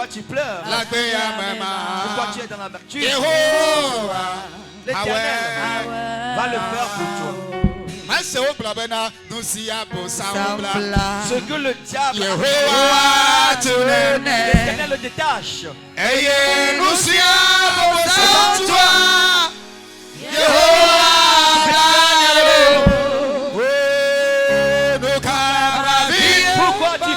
Pourquoi tu pleures? Pourquoi tu es dans l'amertume? L'Éternel va le faire pour toi. Ce que le diable a fait, l'Éternel le détache. Pourquoi tu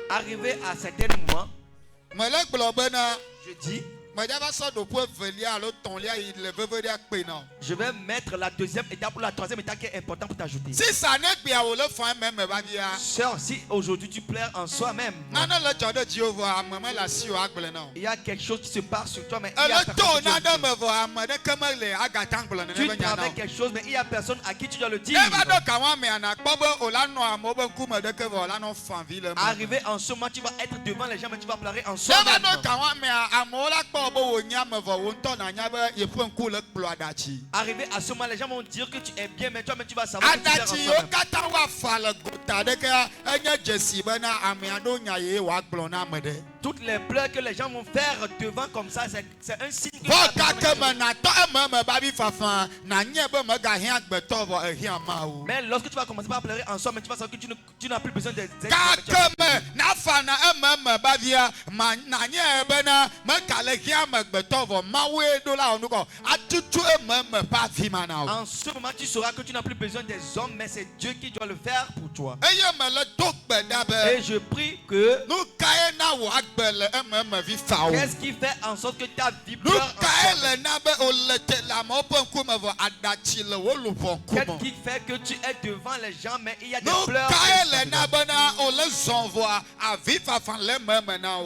arrivé à certains moments, je dis, je vais mettre la deuxième étape ou la troisième étape qui est importante pour t'ajouter. Sœur, si aujourd'hui tu pleures en soi-même, il y a quelque chose qui se passe sur toi, mais il y a personne tu travailles quelque chose, mais il n'y a personne à qui tu dois le dire. Arrivé en ce moment, tu vas être devant les gens, mais tu vas pleurer en soi-même. Arrivé à ce moment, les gens vont dire que tu es bien, mais toi, tu vas savoir que tu pleures en soi-même. Toutes les pleurs que les gens vont faire devant comme ça, c'est un signe que mais lorsque tu vas commencer par pleurer en soi, mais tu vas savoir que tu n'as plus besoin des en ce moment, tu sauras que tu n'as plus besoin des hommes, mais c'est Dieu qui doit le faire pour toi. Et je prie que qu'est-ce qui fait en sorte que ta vie pleure en qu'est-ce qui fait que tu es devant les gens, mais il y a des pleurs?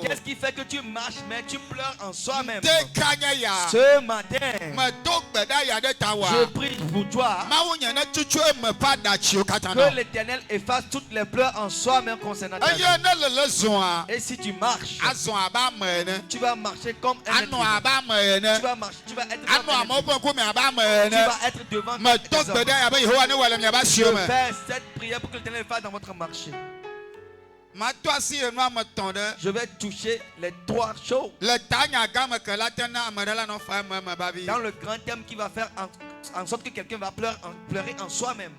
Qu'est-ce qui fait que tu marches, mais tu pleures en soi-même? Ce matin, je prie pour toi que l'Éternel efface toutes les pleurs en soi-même concernant ta vie. Et si tu marches, tu vas marcher comme un être humain. Tu vas marcher, tu vas être comme un être humain. Tu vas être devant tes hommes. Je fais cette prière pour que l'Éternel fasse dans votre marché. Je vais toucher les trois choses. Dans le grand thème qui va faire en sorte que quelqu'un va pleurer en soi-même.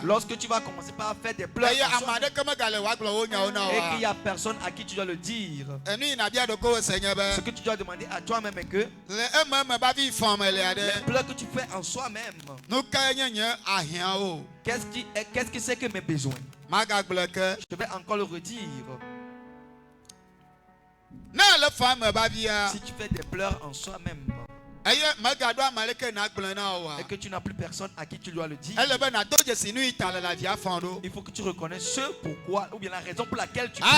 Lorsque tu vas commencer par faire des pleurs et qu'il n'y a personne à qui tu dois le dire, ce que tu dois demander à toi-même est que les pleurs que tu fais en soi-même, qu'est-ce que c'est que mes besoins? Je vais encore le redire. Si tu fais des pleurs en soi-même et que tu n'as plus personne à qui tu dois le dire, il faut que tu reconnaisses ce pourquoi ou bien la raison pour laquelle tu pleures.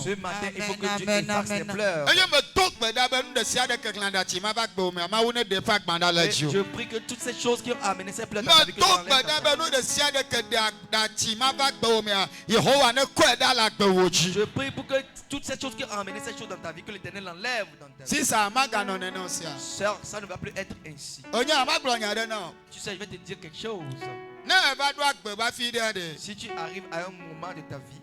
Ce matin, il faut que tu effaces tes pleurs. Et je prie que toutes ces choses qui ont amené ces pleurs dans ta vie, je prie pour que toutes ces choses qui ont amené ces choses dans ta vie, que l'Éternel enlève dans ta vie. Sœur, ça ne va plus être ainsi. Tu sais, je vais te dire quelque chose. Si tu arrives à un moment de ta vie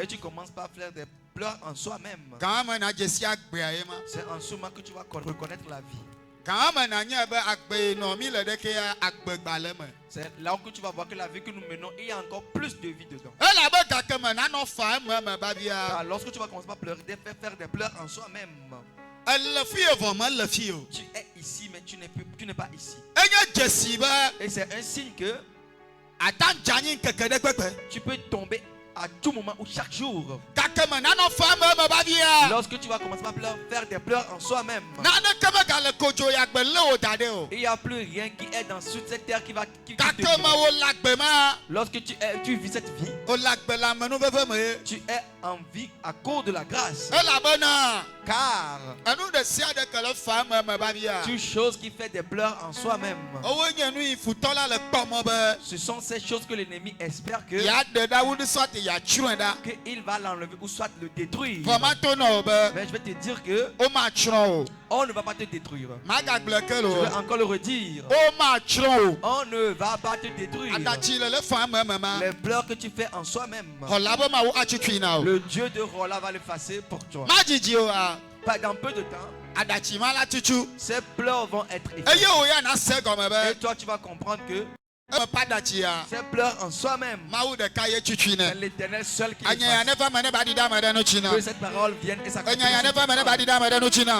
et tu commences par faire des pleurs en soi-même, c'est en ce moment que tu vas reconnaître la vie. C'est là où tu vas voir que la vie que nous menons, il y a encore plus de vie dedans. Car lorsque tu vas commencer par pleurer, faire des pleurs en soi-même, tu es ici mais tu n'es pas ici. Et c'est un signe que Tu peux tomber à tout moment ou chaque jour. Lorsque tu vas commencer à faire des pleurs en soi-même, il n'y a plus rien qui est dans toute cette terre qui va te guérir. Lorsque tu vis cette vie, tu es en vie à cause de la grâce. Car toute chose qui fait des pleurs en soi-même, ce sont ces choses que l'ennemi espère qu'il va l'enlever ou soit le détruire. Mais je vais te dire que on ne va pas te détruire. Je vais encore le redire. On ne va pas te détruire. Les pleurs que tu fais en soi-même, le Dieu de Rola va l'effacer pour toi. Pas dans peu de temps, ces pleurs vont être effacées. Et toi, tu vas comprendre que ces pleurs en soi-même, c'est l'Éternel seul qui les fasse. Que cette parole vienne et s'accompagne.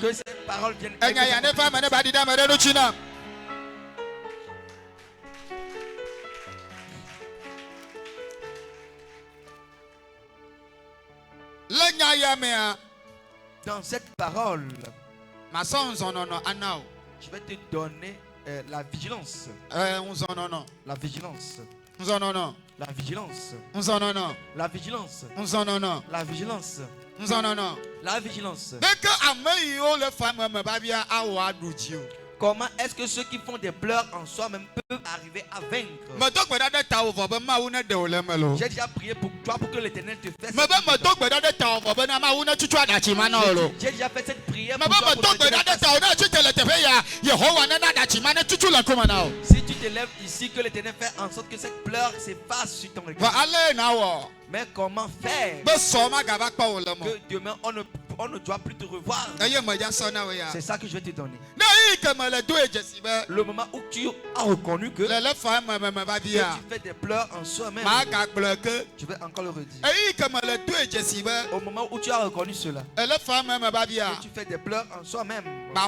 Que cette parole vienne et s'accompagne. Dans cette parole, je vais te donner la vigilance. La vigilance. La vigilance. La vigilance. La vigilance. La vigilance. Comment est-ce que ceux qui font des pleurs en soi-même peuvent arriver à vaincre? J'ai déjà prié pour toi pour que l'Éternel te fasse. J'ai déjà fait cette prière pour toi pour que si tu te lèves ici, que l'Éternel fait en sorte que cette pleur s'efface sur ton regard. Mais comment faire que demain on ne doit plus te revoir? C'est ça que je vais te donner. Le moment où tu as reconnu que tu fais des pleurs en soi-même, je vais encore le redire. Au moment où tu as reconnu cela, que tu fais des pleurs en soi-même, il ne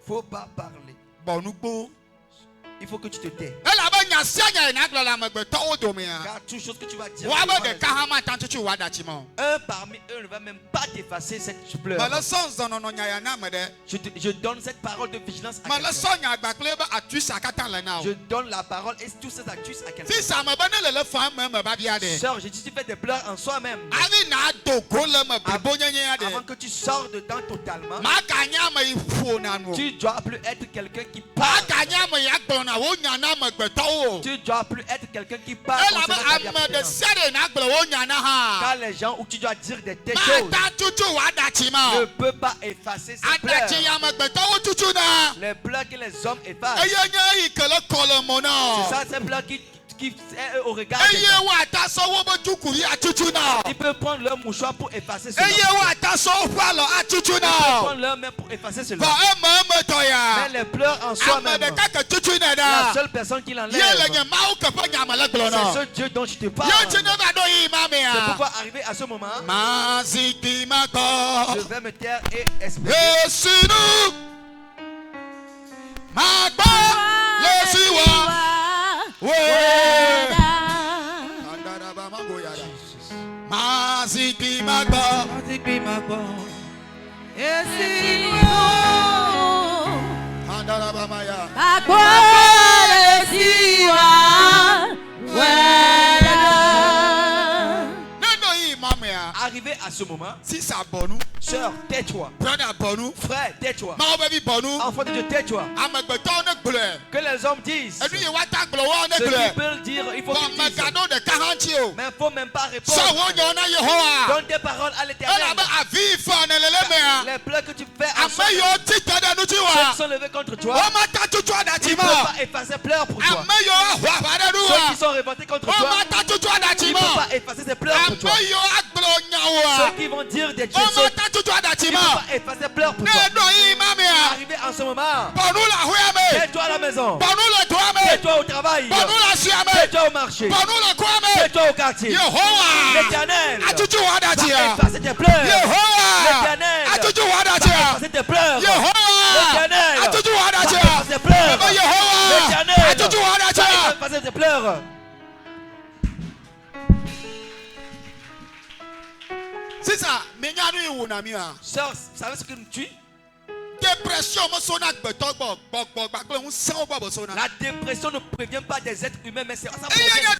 faut pas parler. Il faut que tu te tais. Car toute chose que tu vas dire, un parmi eux ne va même pas t'effacer cette pleur. Je donne cette parole de vigilance à quelqu'un. Je donne la parole et tous ces actus à quelqu'un. Sœur, je dis, tu fais des pleurs en soi-même. Avant que tu sors dedans totalement, tu ne dois plus être quelqu'un qui parle. Tu ne dois plus être quelqu'un qui parle. Car les gens où tu dois dire des choses ne peut pas effacer ces pleurs. Les pleurs que les hommes effacent, c'est ça, ces pleurs qui est au regard des gens. Ils peuvent prendre leur mouchoir pour effacer cela. Ils peuvent prendre leur main pour effacer cela. Mais les pleurs en soi-même, la seule personne qui l'enlève, c'est ce Dieu dont je te parle. C'est pourquoi arrivé à ce moment, je vais me taire et espérer. Arrivé à ce moment, sœur, tais-toi. Frère, tais-toi. Enfant de Dieu, tais-toi. Que les hommes disent. Ce qu'ils peuvent dire, il faut qu'ils disent. Mais il ne faut même pas répondre. Donne tes paroles à l'Éternel. Les pleurs que tu fais à ceux qui sont levés contre toi, ils ne peuvent pas effacer pleurs pour toi. Ceux qui sont révoltés contre toi, ils ne peuvent pas effacer ces pleurs pour toi. Ceux qui vont dire des choses, ils ne peuvent pas effacer pleurs pour toi. Arrivé en ce moment, tais-toi à la maison, tais-toi au travail, tais-toi au marché, tais-toi au quartier. L'Éternel va effacer tes pleurs. L'Éternel va effacer tes pleurs. L'Éternel va effacer tes pleurs. L'Éternel va effacer tes pleurs. C'est ça. Sœur, vous savez ce qui nous tue? La dépression ne prévient pas des êtres humains, mais c'est ça.